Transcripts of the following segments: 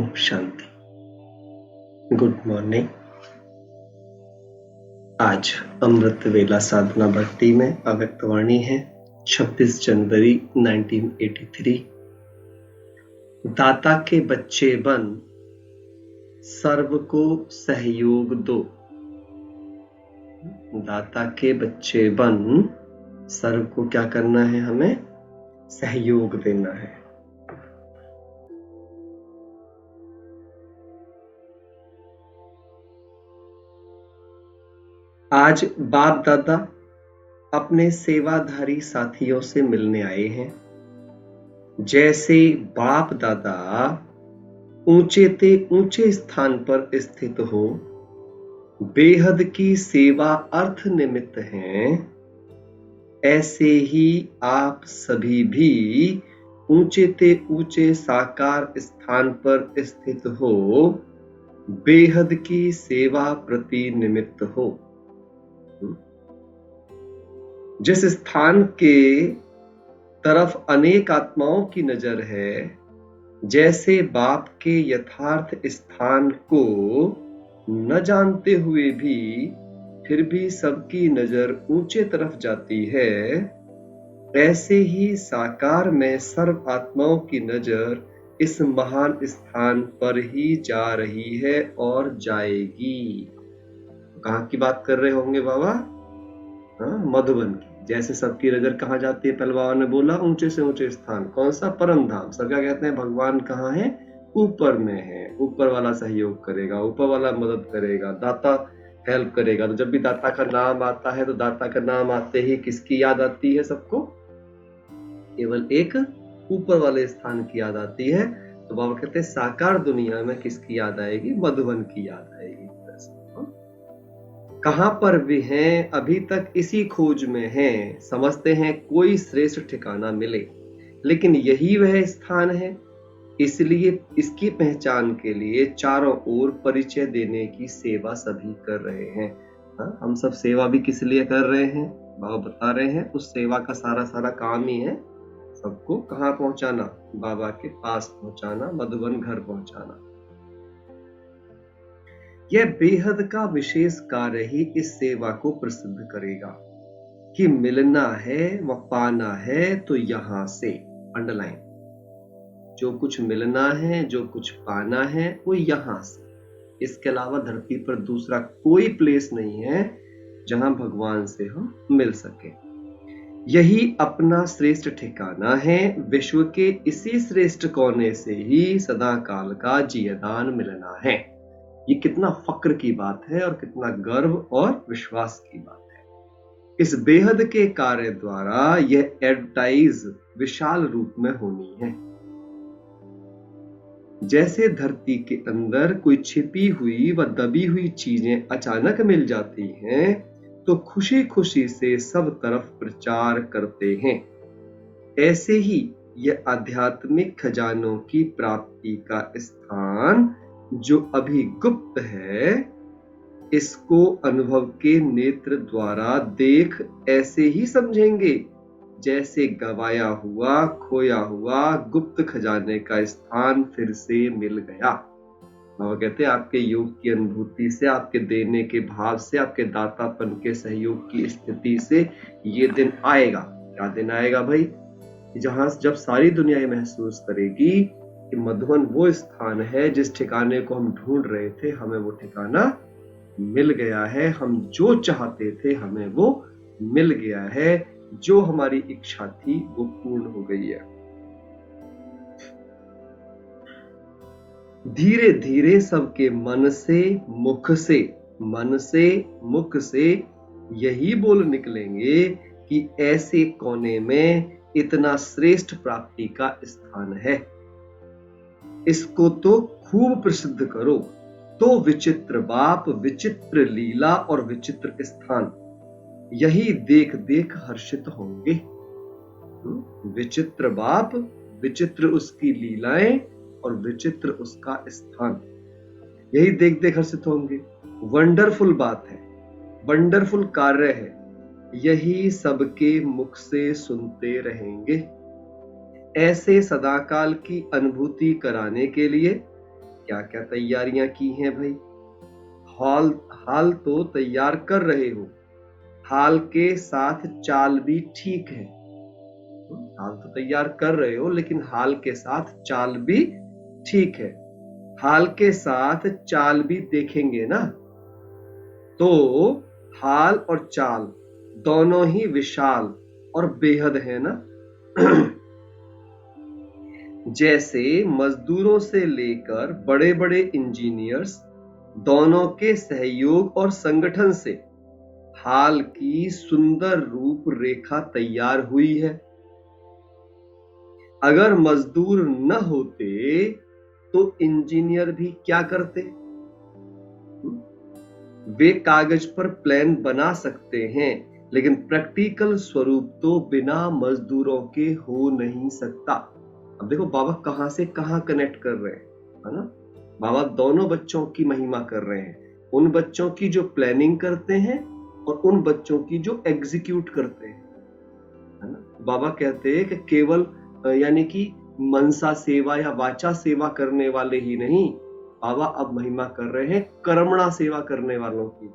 Om Shanti. Good morning. आज अमृत वेला साधना भक्ति में अव्यक्तवाणी है 26 जनवरी 1983। दाता के बच्चे बन सर्व को सहयोग दो। दाता के बच्चे बन सर्व को क्या करना है? हमें सहयोग देना है। आज बाप दादा अपने सेवाधारी साथियों से मिलने आए हैं। जैसे बाप दादा ऊंचे ते ऊंचे स्थान पर स्थित हो, बेहद की सेवा अर्थ निमित्त हैं, ऐसे ही आप सभी भी ऊंचे ते ऊंचे साकार स्थान पर स्थित हो, बेहद की सेवा प्रति निमित्त हो। जिस स्थान के तरफ अनेक आत्माओं की नजर है, जैसे बाप के यथार्थ स्थान को न जानते हुए भी फिर भी सबकी नजर ऊंचे तरफ जाती है, ऐसे ही साकार में सर्व आत्माओं की नजर इस महान स्थान पर ही जा रही है और जाएगी। कहाँ की बात कर रहे होंगे बाबा? मधुबन की। जैसे सबकी नजर कहाँ जाती है? पहले बाबा ने बोला ऊंचे से ऊंचे स्थान। कौन सा? परम धाम। सब क्या कहते हैं? भगवान कहाँ है? ऊपर में है। ऊपर वाला सहयोग करेगा, ऊपर वाला मदद करेगा, दाता हेल्प करेगा। तो जब भी दाता का नाम आता है तो दाता का नाम आते ही किसकी याद आती है? सबको केवल एक ऊपर वाले स्थान की याद आती है। तो बाबा कहते हैं साकार दुनिया में किसकी याद आएगी? मधुबन की याद आएगी। कहां पर भी हैं, अभी तक इसी खोज में हैं, समझते हैं कोई श्रेष्ठ ठिकाना मिले, लेकिन यही वह स्थान है। इसलिए इसकी पहचान के लिए चारों ओर परिचय देने की सेवा सभी कर रहे हैं। हम सब सेवा भी किस लिए कर रहे हैं? बाबा बता रहे हैं। उस सेवा का सारा काम ही है सबको कहाँ पहुंचाना? बाबा के पास पहुंचाना, मधुबन घर पहुंचाना। यह बेहद का विशेष कार्य ही इस सेवा को प्रसिद्ध करेगा कि मिलना है व पाना है तो यहां से। अंडरलाइन। जो कुछ मिलना है, जो कुछ पाना है, वो यहां से। इसके अलावा धरती पर दूसरा कोई प्लेस नहीं है जहां भगवान से हम मिल सके। यही अपना श्रेष्ठ ठिकाना है। विश्व के इसी श्रेष्ठ कोने से ही सदा काल का जीयदान मिलना है। ये कितना फक्र की बात है और कितना गर्व और विश्वास की बात है। इस बेहद के कार्य द्वारा यह एडवर्टाइज विशाल रूप में होनी है। जैसे धरती के अंदर कोई छिपी हुई व दबी हुई चीजें अचानक मिल जाती हैं, तो खुशी खुशी से सब तरफ प्रचार करते हैं। ऐसे ही यह आध्यात्मिक खजानों की प्राप्ति का स्थान जो अभी गुप्त है, इसको अनुभव के नेत्र द्वारा देख ऐसे ही समझेंगे जैसे गवाया हुआ, खोया हुआ गुप्त खजाने का स्थान फिर से मिल गया। बाबा कहते हैं आपके योग की अनुभूति से, आपके देने के भाव से, आपके दातापन के सहयोग की स्थिति से ये दिन आएगा। क्या दिन आएगा भाई? जहां जब सारी दुनिया ये महसूस करेगी कि मधुबन वो स्थान है जिस ठिकाने को हम ढूंढ रहे थे, हमें वो ठिकाना मिल गया है। हम जो चाहते थे हमें वो मिल गया है। जो हमारी इच्छा थी वो पूर्ण हो गई है। धीरे धीरे सबके मन से मुख से यही बोल निकलेंगे कि ऐसे कोने में इतना श्रेष्ठ प्राप्ति का स्थान है। इसको तो खूब प्रसिद्ध करो। तो विचित्र बाप, विचित्र लीला और विचित्र स्थान, यही देख देख हर्षित होंगे। विचित्र बाप, विचित्र उसकी लीलाएं और विचित्र उसका स्थान, यही देख देख हर्षित होंगे। वंडरफुल बात है, वंडरफुल कार्य है, यही सबके मुख से सुनते रहेंगे। ऐसे सदाकाल की अनुभूति कराने के लिए क्या क्या तैयारियां की हैं भाई? हाल तो तैयार कर रहे हो, हाल के साथ चाल भी ठीक है। हाल तो तैयार कर रहे हो लेकिन हाल के साथ चाल भी ठीक है। हाल के साथ चाल भी देखेंगे ना, तो हाल और चाल दोनों ही विशाल और बेहद है ना। जैसे मजदूरों से लेकर बड़े बड़े इंजीनियर्स दोनों के सहयोग और संगठन से हाल की सुंदर रूपरेखा तैयार हुई है। अगर मजदूर न होते तो इंजीनियर भी क्या करते? वे कागज पर प्लान बना सकते हैं लेकिन प्रैक्टिकल स्वरूप तो बिना मजदूरों के हो नहीं सकता। अब देखो बाबा कहां से कहां कनेक्ट कर रहे हैं, है ना। बाबा दोनों बच्चों की महिमा कर रहे हैं, उन बच्चों की जो प्लानिंग करते हैं और उन बच्चों की जो एग्जीक्यूट करते हैं, है ना। बाबा कहते हैं कि केवल यानी कि मनसा सेवा या वाचा सेवा करने वाले ही नहीं, बाबा अब महिमा कर रहे हैं कर्मणा सेवा करने वालों की।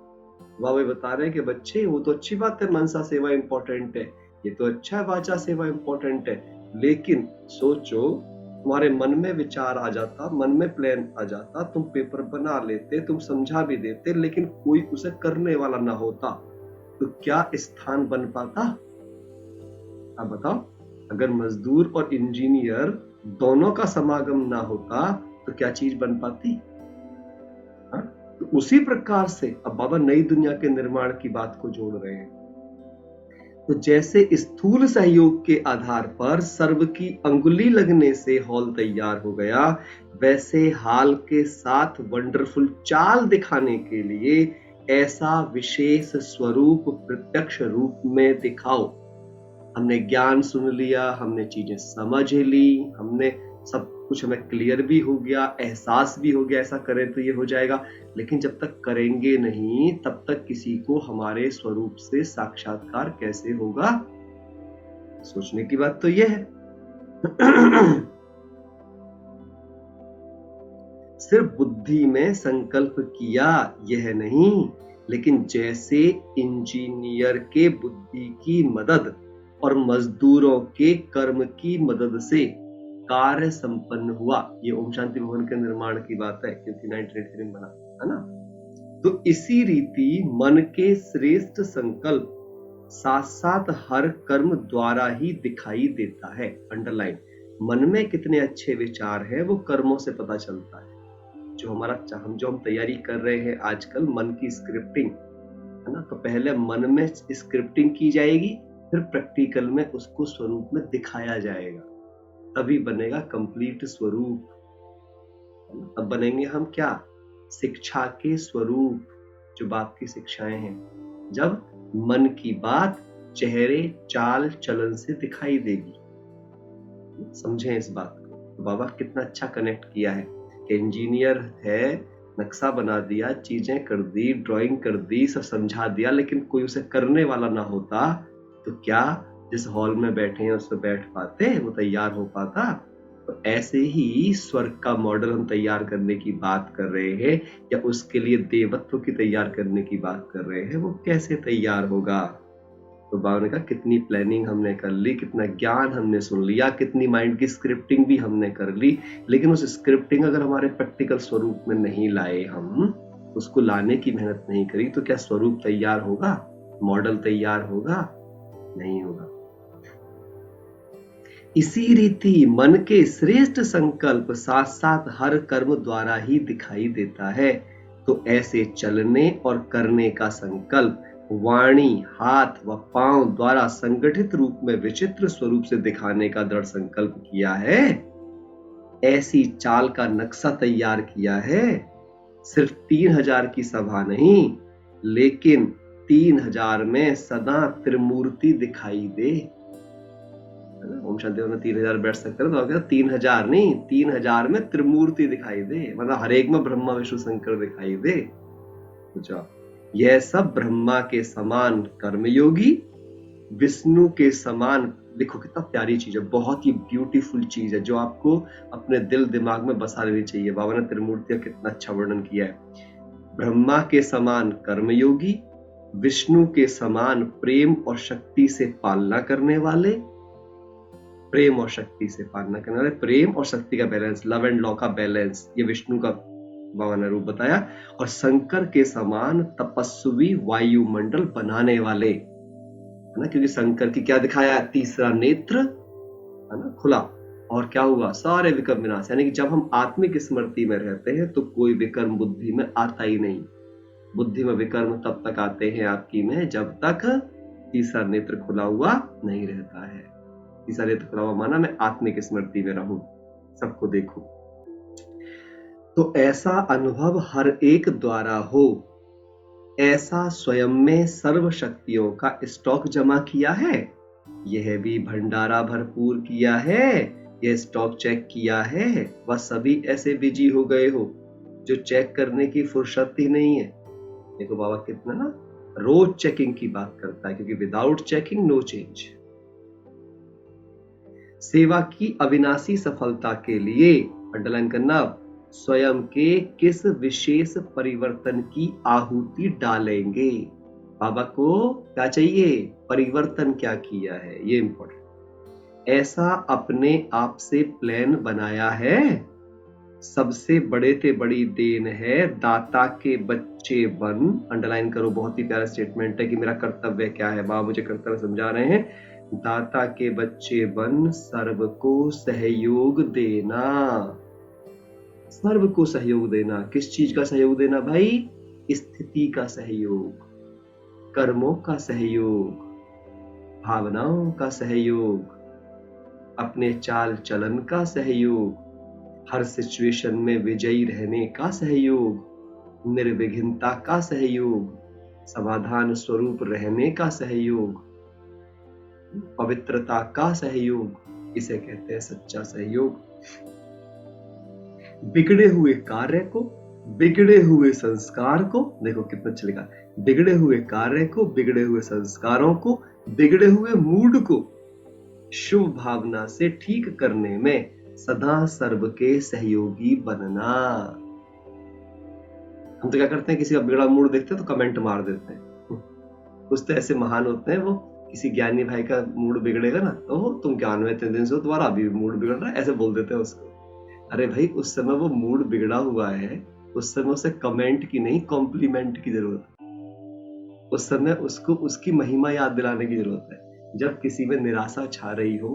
बाबा बता रहे हैं कि बच्चे वो तो अच्छी बात है, मनसा सेवा इंपॉर्टेंट है, ये तो अच्छा है वाचा सेवा इंपॉर्टेंट है, लेकिन सोचो तुम्हारे मन में विचार आ जाता, मन में प्लान आ जाता, तुम पेपर बना लेते, तुम समझा भी देते, लेकिन कोई उसे करने वाला ना होता तो क्या स्थान बन पाता? अब बताओ, अगर मजदूर और इंजीनियर दोनों का समागम ना होता तो क्या चीज बन पाती? हा? तो उसी प्रकार से अब बाबा नई दुनिया के निर्माण की बात को जोड़ रहे हैं। तो जैसे स्थूल सहयोग के आधार पर सर्व की अंगुली लगने से हॉल तैयार हो गया, वैसे हाल के साथ वंडरफुल चाल दिखाने के लिए ऐसा विशेष स्वरूप प्रत्यक्ष रूप में दिखाओ। हमने ज्ञान सुन लिया, हमने चीजें समझ ली, हमने सब कुछ हमें क्लियर भी हो गया, एहसास भी हो गया ऐसा करें तो ये हो जाएगा, लेकिन जब तक करेंगे नहीं तब तक किसी को हमारे स्वरूप से साक्षात्कार कैसे होगा? सोचने की बात तो यह है। सिर्फ बुद्धि में संकल्प किया यह नहीं, लेकिन जैसे इंजीनियर के बुद्धि की मदद और मजदूरों के कर्म की मदद से कार्य संपन्न हुआ। ये ओम शांति भवन के निर्माण की बात है, क्योंकि 1983 में बना, है ना। तो इसी रीति मन के श्रेष्ठ संकल्प साथ साथ हर कर्म द्वारा ही दिखाई देता है। अंडरलाइन, मन में कितने अच्छे विचार हैं वो कर्मों से पता चलता है। जो हम तैयारी कर रहे हैं आजकल मन की स्क्रिप्टिंग, है ना, तो पहले मन में स्क्रिप्टिंग की जाएगी, फिर प्रैक्टिकल में उसको स्वरूप में दिखाया जाएगा, तभी बनेगा कंप्लीट स्वरूप। तब बनेंगे हम क्या? शिक्षा के स्वरूप, जो बाप की शिक्षाएं हैं, जब मन की बात चेहरे चाल चलन से दिखाई देगी। समझें इस बात को। तो बाबा कितना अच्छा कनेक्ट किया है कि इंजीनियर है, नक्शा बना दिया, चीजें कर दी, ड्राइंग कर दी, सब समझा दिया, लेकिन कोई उसे करने वाला ना होता तो क्या जिस हॉल में बैठे हैं उस पर बैठ पाते, वो तैयार हो पाता? तो ऐसे ही स्वर्ग का मॉडल हम तैयार करने की बात कर रहे हैं, या उसके लिए देवत्व की तैयार करने की बात कर रहे हैं, वो कैसे तैयार होगा? तो बाबा ने कहा कितनी प्लानिंग हमने कर ली, कितना ज्ञान हमने सुन लिया, कितनी माइंड की स्क्रिप्टिंग भी हमने कर ली, लेकिन उस स्क्रिप्टिंग अगर हमारे प्रैक्टिकल स्वरूप में नहीं लाए, हम उसको लाने की मेहनत नहीं करी, तो क्या स्वरूप तैयार होगा? मॉडल तैयार होगा? नहीं होगा। इसी रीति मन के श्रेष्ठ संकल्प साथ साथ हर कर्म द्वारा ही दिखाई देता है। तो ऐसे चलने और करने का संकल्प वाणी, हाथ व पांव द्वारा संगठित रूप में विचित्र स्वरूप से दिखाने का दृढ़ संकल्प किया है। ऐसी चाल का नक्शा तैयार किया है। सिर्फ 3000 की सभा नहीं, लेकिन 3000 में सदा त्रिमूर्ति दिखाई दे। ओम शांति में 3000 बैठ सकते हैं, तो 3000 नहीं, 3000 में त्रिमूर्ति दिखाई दे, मतलब हर एक में ब्रह्मा विष्णु शंकर दिखाई दे। तो यह सब ब्रह्मा के समान कर्मयोगी, विष्णु के समान देखो कितना प्यारी चीज है, बहुत ही ब्यूटीफुल चीज है जो आपको अपने दिल दिमाग में बसा लेनी चाहिए। बाबा ने त्रिमूर्ति का कितना अच्छा वर्णन किया है। ब्रह्मा के समान कर्मयोगी, विष्णु के समान प्रेम और शक्ति से पालना करने वाले, प्रेम और शक्ति से पालना करने वाले, प्रेम और शक्ति का बैलेंस, लव एंड लॉ का बैलेंस, ये विष्णु का बाबा ने रूप बताया। और शंकर के समान तपस्वी वायुमंडल बनाने वाले, है ना, क्योंकि शंकर की क्या दिखाया, तीसरा नेत्र, है ना, खुला, और क्या हुआ, सारे विकर्म विनाश। यानी कि जब हम आत्मिक स्मृति में रहते हैं तो कोई विकर्म बुद्धि में आता ही नहीं। बुद्धि में विकर्म तब तक आते हैं आपकी में जब तक तीसरा नेत्र खुला हुआ नहीं रहता है। तीसरा नेत्र खुला हुआ माना मैं आत्मिक स्मृति में रहूं, सबको देखूं। तो ऐसा अनुभव हर एक द्वारा हो, ऐसा स्वयं में सर्व शक्तियों का स्टॉक जमा किया है, यह भी भंडारा भरपूर किया है, यह स्टॉक चेक किया है। वह सभी ऐसे बिजी हो गए हो जो चेक करने की फुर्सत ही नहीं है। देखो बाबा कितना ना रोज चेकिंग की बात करता है, क्योंकि विदाउट चेकिंग नो चेंज। सेवा की अविनाशी सफलता के लिए अंडरलाइन करना, स्वयं के किस विशेष परिवर्तन की आहुति डालेंगे। बाबा को क्या चाहिए, परिवर्तन क्या किया है, ये इंपॉर्टेंट। ऐसा अपने आप से प्लान बनाया है, सबसे बड़े ते बड़ी देन है दाता के बच्चे बन। अंडरलाइन करो, बहुत ही प्यारा स्टेटमेंट है कि मेरा कर्तव्य क्या है। बाबा मुझे कर्तव्य समझा रहे हैं, दाता के बच्चे बन सर्व को सहयोग देना। सर्व को सहयोग देना, किस चीज का सहयोग देना भाई, स्थिति का सहयोग, कर्मों का सहयोग, भावनाओं का सहयोग, अपने चाल चलन का सहयोग, हर सिचुएशन में विजयी रहने का सहयोग, निर्विघ्नता का सहयोग, समाधान स्वरूप रहने का सहयोग, पवित्रता का सहयोग, इसे कहते हैं सच्चा सहयोग। बिगड़े हुए कार्य को, बिगड़े हुए संस्कार को, देखो कितना अच्छा लिखा, बिगड़े हुए कार्य को, बिगड़े हुए संस्कारों को, बिगड़े हुए मूड को शुभ भावना से ठीक करने में सदा सर्व के सहयोगी बनना। हम तो क्या करते हैं, किसी का बिगड़ा मूड देखते हैं तो कमेंट मार देते हैं। कुछ तो ऐसे महान होते हैं, वो किसी ज्ञानी भाई का मूड बिगड़ेगा ना, तो तुम ज्ञान में 3 दिन से हो, तुम्हारा अभी मूड बिगड़ रहा है, ऐसे बोल देते हैं उसको। अरे भाई उस समय वो मूड बिगड़ा हुआ है, उस समय उसे कमेंट की नहीं कॉम्प्लीमेंट की जरूरत है। उस समय उसको उसकी महिमा याद दिलाने की जरूरत है। जब किसी में निराशा छा रही हो,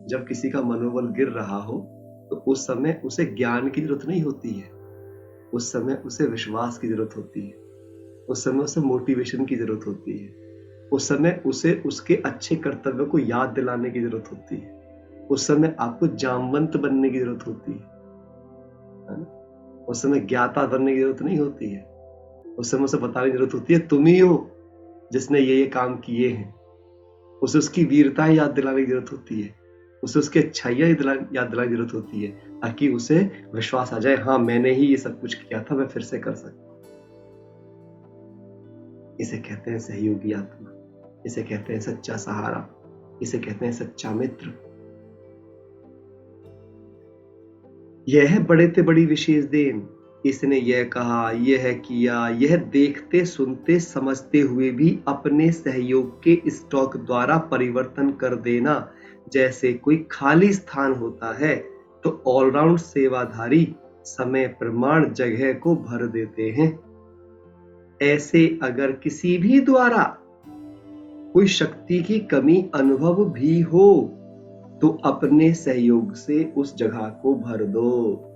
जब किसी का मनोबल गिर रहा हो, तो उस समय उसे ज्ञान की जरूरत नहीं होती है, उस समय उसे विश्वास की जरूरत होती है, उस समय उसे मोटिवेशन की जरूरत होती है, उस समय उसे उसके अच्छे कर्तव्य को याद दिलाने की जरूरत होती है, उस समय आपको जामवंत बनने की जरूरत होती है, उस समय ज्ञाता बनने की जरूरत नहीं होती है। उस समय उसे बताने की जरूरत होती है तुम ही हो जिसने ये काम किए हैं। उसे उसकी वीरता याद दिलाने की जरूरत होती है, उसे उसकी अच्छाइयां याद दिलाने की जरूरत होती है, ताकि उसे विश्वास आ जाए, हाँ मैंने ही ये सब कुछ किया था, मैं फिर से कर सकता हूं। इसे कहते हैं सहयोगी आत्मा, इसे कहते हैं सच्चा सहारा, इसे कहते हैं सच्चा मित्र। यह है बड़े ते बड़ी विशेष देन। इसने यह कहा, यह किया, यह देखते सुनते समझते हुए भी अपने सहयोग के स्टॉक द्वारा परिवर्तन कर देना। जैसे कोई खाली स्थान होता है तो ऑलराउंड सेवाधारी समय प्रमाण जगह को भर देते हैं। ऐसे अगर किसी भी द्वारा कोई शक्ति की कमी अनुभव भी हो तो अपने सहयोग से उस जगह को भर दो।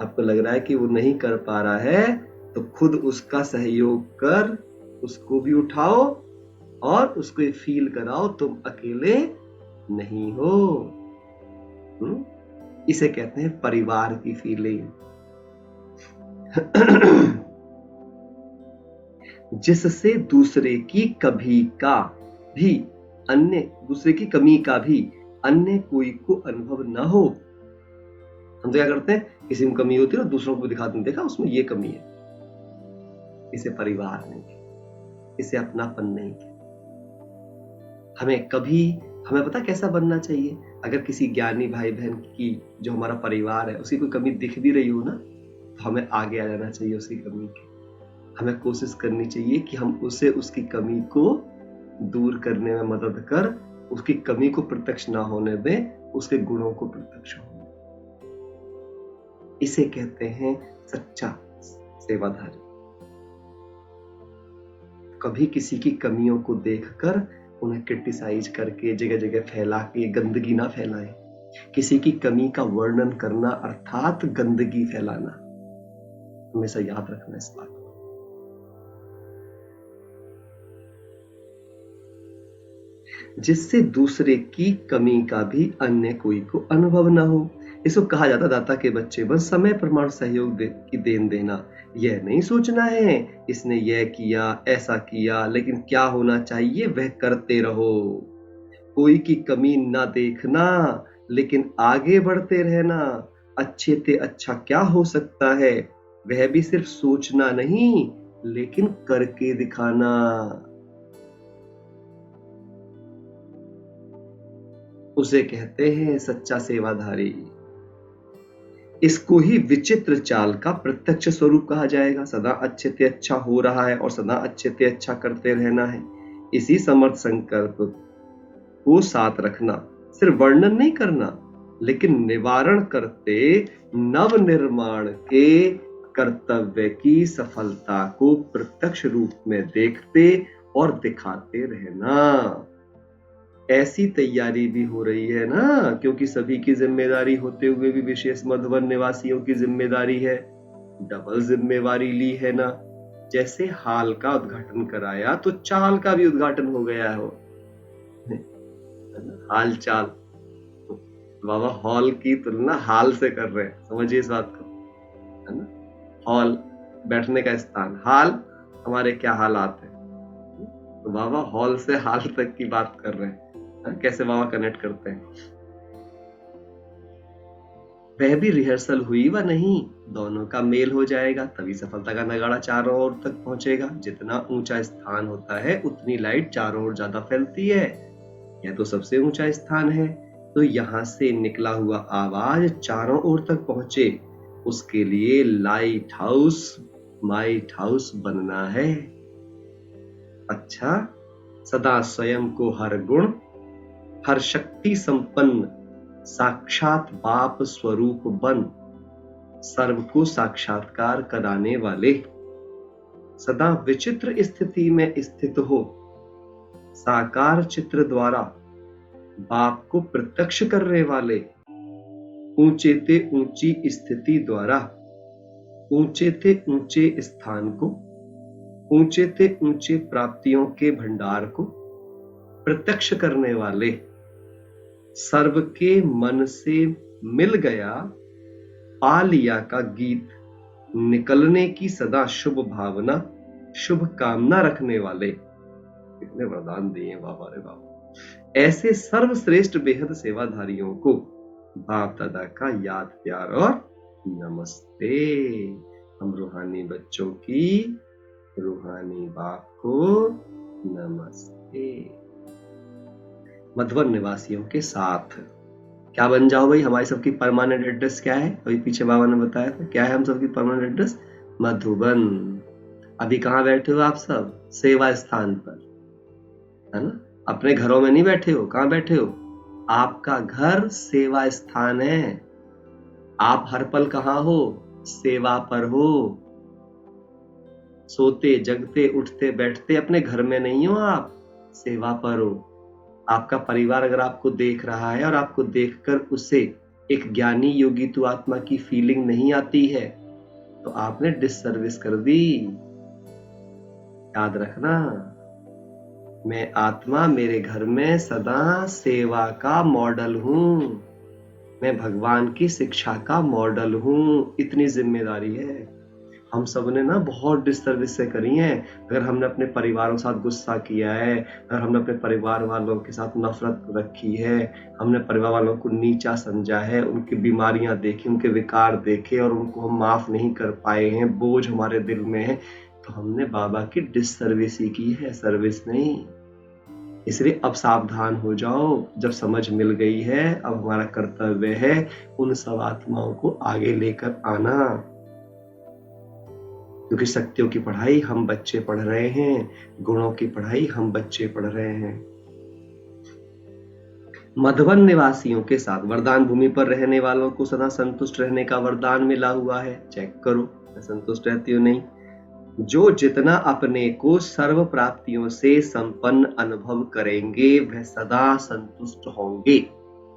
आपको लग रहा है कि वो नहीं कर पा रहा है तो खुद उसका सहयोग कर, उसको भी उठाओ और उसको फील कराओ तुम अकेले नहीं हो। इसे कहते हैं परिवार की फीलिंग। जिससे दूसरे की कभी का भी अन्य, दूसरे की कमी का भी अन्य कोई को अनुभव न हो। हम तो क्या करते हैं, किसी में कमी होती है ना, दूसरों को दिखाते हैं, देखा उसमें ये कमी है। इसे परिवार नहीं, इसे अपनापन नहीं। हमें कभी हमें पता कैसा बनना चाहिए? अगर किसी ज्ञानी भाई बहन की, जो हमारा परिवार है, उसकी कोई कमी दिख भी रही हो ना, तो हमें आगे आ जाना चाहिए उसकी कमी के। हमें कोशिश करनी चाहिए कि हम उसे उसकी कमी को दूर करने में मदद कर, उसकी कमी को प्रत्यक्ष ना होने दें, उसके गुणों को प्रत्यक्ष होने दें। इसे कहते हैं सच्चा सेवाधारी। कभी किसी की कमियों को देखकर उन्हें क्रिटिसाइज करके जगह जगह फैला के गंदगी ना फैलाएं। किसी की कमी का वर्णन करना अर्थात गंदगी फैलाना। हमेशा याद रखना इस बात को। जिससे दूसरे की कमी का भी अन्य कोई को अनुभव न हो। इसको कहा जाता दाता के बच्चे बन, समय प्रमाण सहयोग की देन देना। यह नहीं सोचना है इसने यह किया, ऐसा किया, लेकिन क्या होना चाहिए वह करते रहो। कोई की कमी ना देखना, लेकिन आगे बढ़ते रहना। अच्छे से अच्छा क्या हो सकता है, वह भी सिर्फ सोचना नहीं, लेकिन करके दिखाना। उसे कहते हैं सच्चा सेवाधारी। इसको ही विचित्र चाल का प्रत्यक्ष स्वरूप कहा जाएगा। सदा अच्छे से अच्छा हो रहा है और सदा अच्छे से अच्छा करते रहना है। इसी समर्थ संकल्प को साथ रखना, सिर्फ वर्णन नहीं करना, लेकिन निवारण करते नव निर्माण के कर्तव्य की सफलता को प्रत्यक्ष रूप में देखते और दिखाते रहना। ऐसी तैयारी भी हो रही है ना, क्योंकि सभी की जिम्मेदारी होते हुए भी विशेष मधुबन निवासियों की जिम्मेदारी है। डबल जिम्मेवारी ली है ना। जैसे हाल का उद्घाटन कराया तो चाल का भी उद्घाटन हो गया हो। हाल चाल, बाबा हॉल की तुलना हाल से कर रहे हैं, समझिए इस बात को, है ना। हॉल बैठने का स्थान, हाल हमारे क्या हालात है, तो बाबा हॉल से हाल तक की बात कर रहे हैं। कैसे बाबा कनेक्ट करते हैं। वह भी रिहर्सल हुई व नहीं, दोनों का मेल हो जाएगा, तभी सफलता का नगाड़ा चारों ओर तक पहुंचेगा। जितना ऊंचा स्थान होता है उतनी लाइट चारों ओर ज्यादा फैलती है। यह तो सबसे ऊंचा स्थान है, तो यहां से निकला हुआ आवाज चारों ओर तक पहुंचे, उसके लिए लाइट हाउस माइट हाउस बनना है। अच्छा, सदा स्वयं को हर गुण हर शक्ति संपन्न साक्षात बाप स्वरूप बन, सर्व को साक्षात्कार कराने वाले, सदा विचित्र स्थिति में स्थित हो, साकार चित्र द्वारा बाप को प्रत्यक्ष करने वाले, ऊंचे ते ऊंची स्थिति द्वारा ऊंचे ते ऊंचे स्थान को, ऊंचे ते ऊंचे प्राप्तियों के भंडार को प्रत्यक्ष करने वाले, सर्व के मन से मिल गया पा लिया का गीत निकलने की सदा शुभ भावना शुभ कामना रखने वाले। कितने वरदान दिए बाबा रे बाबा। ऐसे सर्वश्रेष्ठ बेहद सेवाधारियों को बाप दादा का याद प्यार और नमस्ते। हम रूहानी बच्चों की रूहानी बाप को नमस्ते। मधुबन निवासियों के साथ क्या बन जाओ भाई। हमारी सबकी परमानेंट एड्रेस क्या है, अभी पीछे बाबा ने बताया था क्या है हम सबकी परमानेंट एड्रेस, मधुबन। अभी कहाँ बैठे हो आप सब, सेवा स्थान पर, है ना। अपने घरों में नहीं बैठे हो, कहाँ बैठे हो, आपका घर सेवा स्थान है। आप हर पल कहाँ हो, सेवा पर हो। सोते जगते उठते बैठते अपने घर में नहीं हो, आप सेवा पर हो। आपका परिवार अगर आपको देख रहा है और आपको देखकर उसे एक ज्ञानी योगी तो आत्मा की फीलिंग नहीं आती है, तो आपने डिससर्विस कर दी। याद रखना, मैं आत्मा मेरे घर में सदा सेवा का मॉडल हूं, मैं भगवान की शिक्षा का मॉडल हूं। इतनी जिम्मेदारी है। हम सब ने ना बहुत डिससर्विस से करी है। अगर हमने अपने परिवारों के साथ गुस्सा किया है, अगर हमने अपने परिवार वालों के साथ नफरत रखी है, हमने परिवार वालों को नीचा समझा है, उनकी बीमारियां देखी, उनके विकार देखे और उनको हम माफ नहीं कर पाए हैं, बोझ हमारे दिल में है, तो हमने बाबा की डिससर्विस ही की है, सर्विस नहीं। इसलिए अब सावधान हो जाओ, जब समझ मिल गई है, अब हमारा कर्तव्य है उन सब आत्माओं को आगे लेकर आना, क्योंकि शक्तियों की पढ़ाई हम बच्चे पढ़ रहे हैं, गुणों की पढ़ाई हम बच्चे पढ़ रहे हैं। मधुवन निवासियों के साथ वरदान भूमि पर रहने वालों को सदा संतुष्ट रहने का वरदान मिला हुआ है। चेक करो, मैं संतुष्ट रहती हूँ नहीं। जो जितना अपने को सर्व प्राप्तियों से संपन्न अनुभव करेंगे वह सदा संतुष्ट होंगे।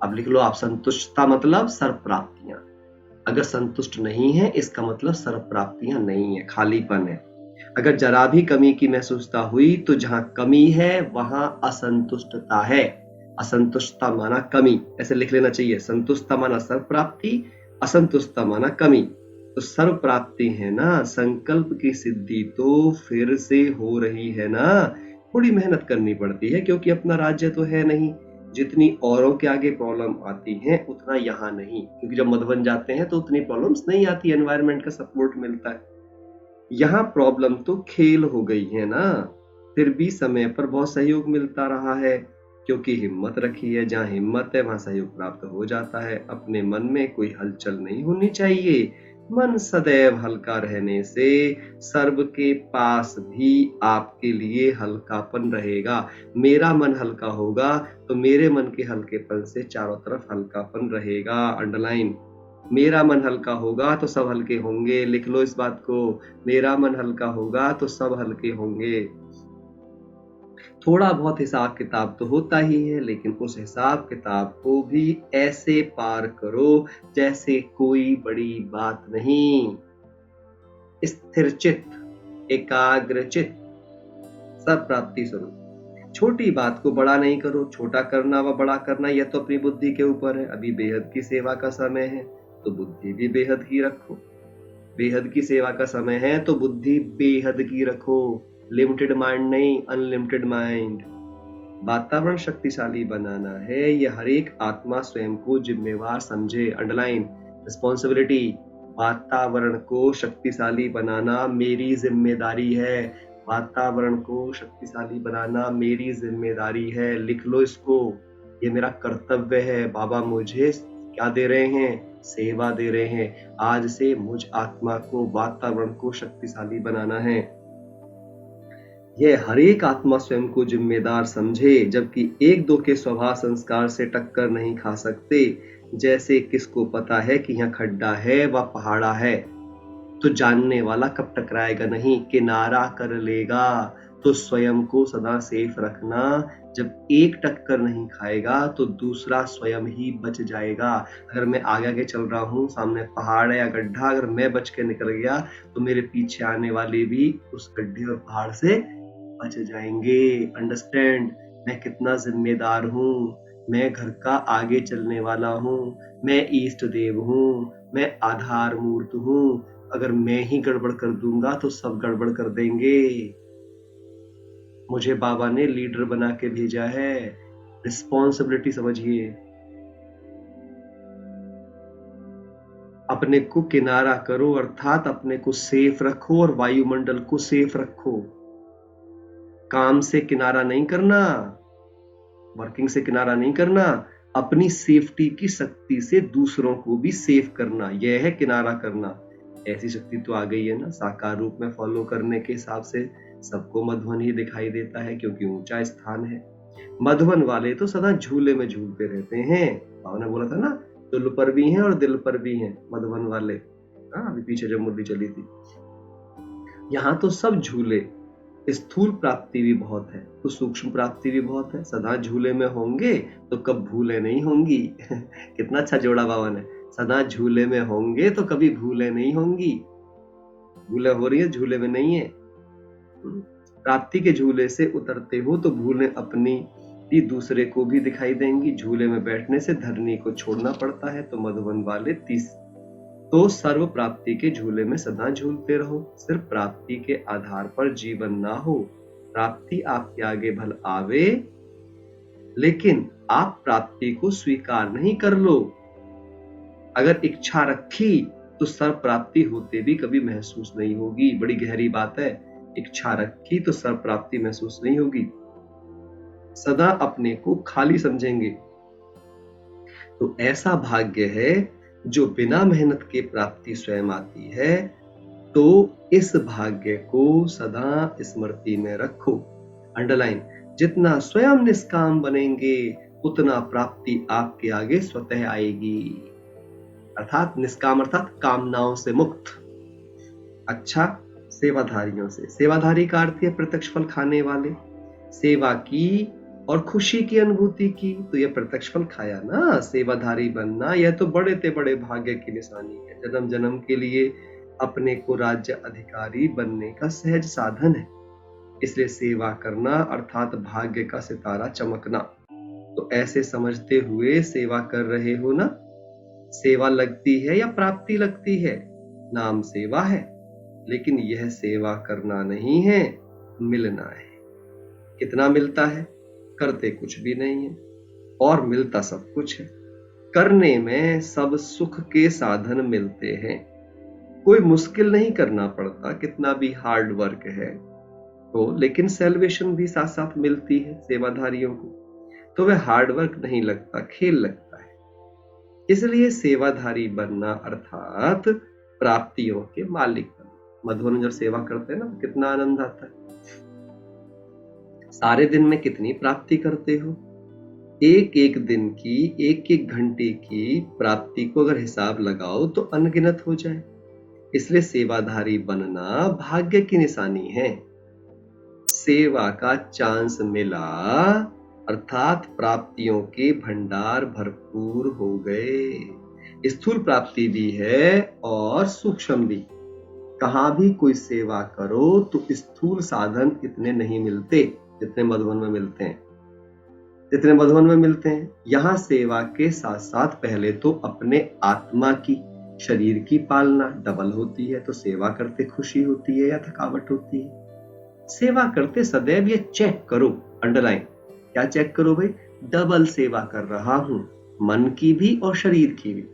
अब लिख लो आप, संतुष्टता मतलब सर्व प्राप्तियां। अगर संतुष्ट नहीं है इसका मतलब सर्व प्राप्तियां नहीं है, खालीपन है। अगर जरा भी कमी की महसूसता हुई तो जहां कमी है वहां असंतुष्टता है। असंतुष्टता माना कमी, ऐसे लिख लेना चाहिए। संतुष्टता माना सर्व प्राप्ति, असंतुष्टता माना कमी। तो सर्व प्राप्ति है ना, संकल्प की सिद्धि तो फिर से हो रही है ना। थोड़ी मेहनत करनी पड़ती है क्योंकि अपना राज्य तो है नहीं। जितनी औरों के आगे प्रॉब्लम आती है उतना यहाँ नहीं, क्योंकि जब मधुबन जाते हैं तो उतनी प्रॉब्लम्स नहीं आती, एनवायरनमेंट का सपोर्ट मिलता है। यहाँ प्रॉब्लम तो खेल हो गई है ना, फिर भी समय पर बहुत सहयोग मिलता रहा है, क्योंकि हिम्मत रखी है। जहाँ हिम्मत है वहां सहयोग प्राप्त हो जाता है। अपने मन में कोई हलचल नहीं होनी चाहिए। मन सदैव हल्का रहने से सर्व के पास भी आपके लिए हल्कापन रहेगा। मेरा मन हल्का होगा तो मेरे मन के हल्केपन से चारों तरफ हल्कापन रहेगा। अंडरलाइन, मेरा मन हल्का होगा तो सब हल्के होंगे। लिख लो इस बात को, मेरा मन हल्का होगा तो सब हल्के होंगे। थोड़ा बहुत हिसाब किताब तो होता ही है, लेकिन उस हिसाब किताब को भी ऐसे पार करो जैसे कोई बड़ी बात नहीं। स्थिर चित्त, एकाग्र चित्त, सब प्राप्ति स्वरूप। छोटी बात को बड़ा नहीं करो। छोटा करना व बड़ा करना यह तो अपनी बुद्धि के ऊपर है। अभी बेहद की सेवा का समय है तो बुद्धि भी बेहद की रखो। बेहद की सेवा का समय है तो बुद्धि बेहद की रखो। लिमिटेड माइंड नहीं, अनलिमिटेड माइंड। वातावरण शक्तिशाली बनाना है, यह हर एक आत्मा स्वयं को जिम्मेवार समझे। Underline, responsibility. वातावरण को शक्तिशाली बनाना मेरी जिम्मेदारी है। वातावरण को शक्तिशाली बनाना मेरी जिम्मेदारी है। लिख लो इसको, ये मेरा कर्तव्य है। बाबा मुझे क्या दे रहे हैं? सेवा दे रहे हैं। आज से मुझ आत्मा को वातावरण को शक्तिशाली बनाना है। यह हर एक आत्मा स्वयं को जिम्मेदार समझे, जबकि एक दो के स्वभाव संस्कार से टक्कर नहीं खा सकते। जैसे किसको पता है कि यहाँ खड्डा है व पहाड़ा है, तो जानने वाला कब टकराएगा नहीं, किनारा कर लेगा। तो स्वयं को सदा सेफ रखना। जब एक टक्कर नहीं खाएगा तो दूसरा स्वयं ही बच जाएगा। अगर मैं आगे आगे चल रहा हूँ, सामने पहाड़ है या गड्ढा, अगर मैं बच के निकल गया तो मेरे पीछे आने वाले भी उस गड्ढे और पहाड़ से बच जाएंगे। अंडरस्टैंड, मैं कितना जिम्मेदार हूँ। मैं घर का आगे चलने वाला हूँ। मैं ईष्ट देव हूँ। मैं आधार मूर्त हूँ। अगर मैं ही गड़बड़ कर दूंगा तो सब गड़बड़ कर देंगे। मुझे बाबा ने लीडर बना के भेजा है। रिस्पॉन्सिबिलिटी समझिए। अपने को किनारा करो, अर्थात अपने को सेफ रखो और वायुमंडल को सेफ रखो। काम से किनारा नहीं करना, वर्किंग से किनारा नहीं करना, अपनी सेफ्टी की शक्ति से दूसरों को भी सेफ करना, यह है किनारा करना। ऐसी शक्ति तो आ गई है ना, साकार रूप में फॉलो करने के हिसाब से सबको मधुवन ही दिखाई देता है, क्योंकि ऊंचा स्थान है। मधुवन वाले तो सदा झूले में झूलते रहते हैं। बाबा ने बोला था ना, दिल पर भी हैं और दिल पर भी हैं मधुवन वाले। अभी पीछे जब मुरली चली थी, यहाँ तो सब झूले। स्थूल प्राप्ति भी बहुत है तो सूक्ष्म प्राप्ति भी बहुत है। सदा झूले में होंगे तो कब भूले नहीं होंगी। कितना अच्छा जोड़ा बाबा ने, सदा झूले में होंगे तो कभी भूले नहीं होंगी। भूले हो रही है, झूले में नहीं है। प्राप्ति के झूले से उतरते हो तो भूलें अपनी ही दूसरे को भी दिखाई देंगी। झूले में बैठने से धरनी को छोड़ना पड़ता है। तो मधुवन वाले तो सर्व प्राप्ति के झूले में सदा झूलते रहो। सिर्फ प्राप्ति के आधार पर जीवन ना हो। प्राप्ति आपके आगे भल आवे, लेकिन आप प्राप्ति को स्वीकार नहीं कर लो। अगर इच्छा रखी तो सर्व प्राप्ति होते भी कभी महसूस नहीं होगी। बड़ी गहरी बात है। इच्छा रखी तो सर्व प्राप्ति महसूस नहीं होगी। सदा अपने को खाली समझेंगे। तो ऐसा भाग्य है जो बिना मेहनत के प्राप्ति स्वयं आती है। तो इस भाग्य को सदा स्मृति में रखो। अंडरलाइन, जितना स्वयं निष्काम बनेंगे उतना प्राप्ति आपके आगे स्वतः आएगी। अर्थात निष्काम अर्थात कामनाओं से मुक्त। अच्छा, सेवाधारियों से, सेवाधारी का अर्थ है प्रत्यक्ष फल खाने वाले। सेवा की और खुशी की अनुभूति की तो यह प्रत्यक्ष फल खाया ना। सेवाधारी बनना यह तो बड़े ते बड़े भाग्य की निशानी है। जन्म जन्म के लिए अपने को राज्य अधिकारी बनने का सहज साधन है। इसलिए सेवा करना अर्थात भाग्य का सितारा चमकना। तो ऐसे समझते हुए सेवा कर रहे हो ना। सेवा लगती है या प्राप्ति लगती है, नाम सेवा है, लेकिन यह सेवा करना नहीं है, मिलना है। कितना मिलता है? करते कुछ भी नहीं है और मिलता सब कुछ है। करने में सब सुख के साधन मिलते हैं। कोई मुश्किल नहीं करना पड़ता, कितना भी हार्ड वर्क है तो, लेकिन सेल्वेशन भी साथ साथ मिलती है सेवाधारियों को। तो वह हार्ड वर्क नहीं लगता, खेल लगता है। इसलिए सेवाधारी बनना अर्थात प्राप्तियों के मालिक बनना। मधुबन जब सेवा करते हैं ना, कितना आनंद आता है। सारे दिन में कितनी प्राप्ति करते हो? एक एक दिन की, एक एक घंटे की प्राप्ति को अगर हिसाब लगाओ तो अनगिनत हो जाए। इसलिए सेवाधारी बनना भाग्य की निशानी है। सेवा का चांस मिला अर्थात प्राप्तियों के भंडार भरपूर हो गए। स्थूल प्राप्ति भी है और सूक्ष्म भी। कहां भी कोई सेवा करो तो स्थूल साधन इतने नहीं मिलते जितने मधुबन में मिलते हैं। जितने मधुबन में मिलते हैं, यहां सेवा के साथ साथ पहले तो अपने आत्मा की, शरीर की पालना डबल होती है। तो सेवा करते खुशी होती है या थकावट होती है? सेवा करते सदैव ये चेक करो, अंडरलाइन, क्या चेक करो भाई? डबल सेवा कर रहा हूं, मन की भी और शरीर की भी।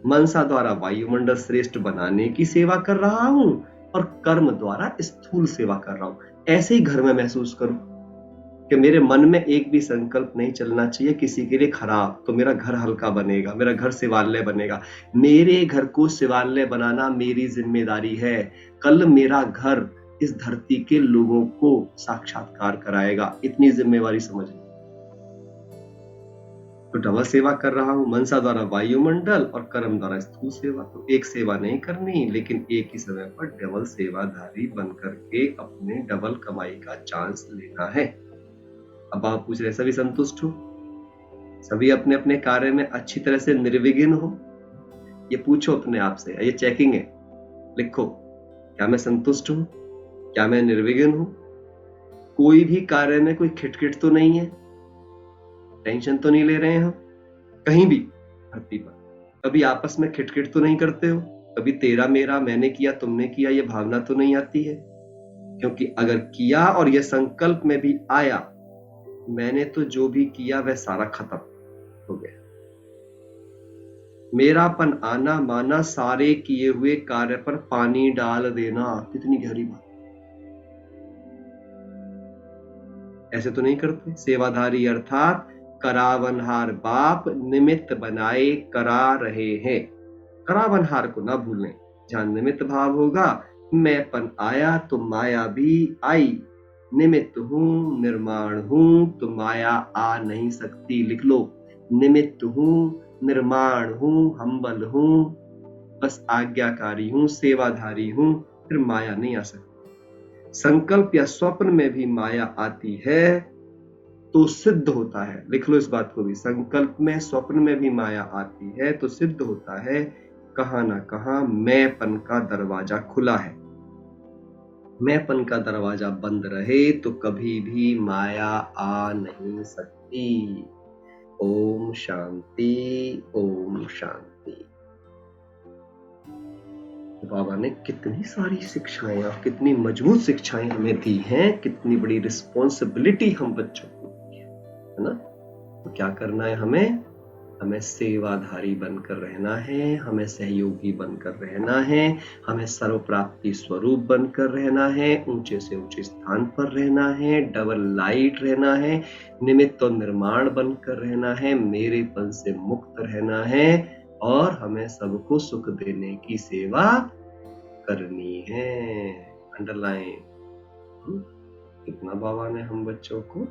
मनसा द्वारा वायुमंडल श्रेष्ठ बनाने की सेवा कर रहा हूं और कर्म द्वारा स्थूल सेवा कर रहा हूं। ऐसे ही घर में महसूस करो कि मेरे मन में एक भी संकल्प नहीं चलना चाहिए किसी के लिए खराब, तो मेरा घर हल्का बनेगा, मेरा घर शिवालय बनेगा। मेरे घर को शिवालय बनाना मेरी जिम्मेदारी है। कल मेरा घर इस धरती के लोगों को साक्षात्कार कराएगा, इतनी जिम्मेवारी समझ लो। तो डबल सेवा कर रहा हूं, मनसा द्वारा वायुमंडल और कर्म द्वारा स्थूल सेवा। तो एक सेवा नहीं करनी, लेकिन एक ही समय पर डबल सेवाधारी बन करके अपने डबल कमाई का चांस लेना है। अब आप पूछ रहे, सभी संतुष्ट हो? सभी अपने अपने कार्य में अच्छी तरह से निर्विघ्न हो? ये पूछो अपने आप से, ये चेकिंग है। लिखो, क्या मैं संतुष्ट हूं? क्या मैं निर्विघ्न हूं? कोई भी कार्य में कोई खिटखिट तो नहीं है? टेंशन तो नहीं ले रहे हैं हम कहीं भी धरती पर? कभी आपस में खिटखिट तो नहीं करते हो? कभी तेरा मेरा, मैंने किया तुमने किया, ये भावना तो नहीं आती है? क्योंकि अगर किया और यह संकल्प में भी आया, मैंने तो जो भी किया वह सारा खत्म हो गया। मेरापन आना माना, सारे किए हुए कार्य पर पानी डाल देना, कितनी गहरी बात। ऐसे तो नहीं करते। सेवाधारी अर्थात करावनहार बाप निमित्त बनाए करा रहे हैं। करावनहार को ना भूलें। जहां निमित्त भाव होगा, मैंपन आया तो माया भी आई। निमित्त हूं, निर्माण हूं, तो माया आ नहीं सकती। लिख लो, निमित्त हूं, निर्माण हूं, हम्बल हूं, बस आज्ञाकारी हूं, सेवाधारी हूं, फिर माया नहीं आ सकती। संकल्प या स्वप्न में भी माया आती है तो सिद्ध होता है। लिख लो इस बात को भी, संकल्प में स्वप्न में भी माया आती है तो सिद्ध होता है कहां ना कहां मैंपन का दरवाजा खुला है। मैंपन का दरवाजा बंद रहे तो कभी भी माया आ नहीं सकती। ओम शांति, ओम शांति। बाबा ने कितनी सारी शिक्षाएं और कितनी मजबूत शिक्षाएं हमें दी हैं, कितनी बड़ी रिस्पॉन्सिबिलिटी हम बच्चों को दी है ना। तो क्या करना है हमें? हमें सेवाधारी बनकर रहना है, हमें सहयोगी बनकर रहना है, हमें सर्वप्राप्ति स्वरूप बनकर रहना है, ऊंचे से ऊंचे स्थान पर रहना है, डबल लाइट रहना है, निमित्त और निर्माण बनकर रहना है, मेरेपन से मुक्त रहना है और हमें सबको सुख देने की सेवा करनी है। अंडरलाइन। कितना बाबा ने हम बच्चों को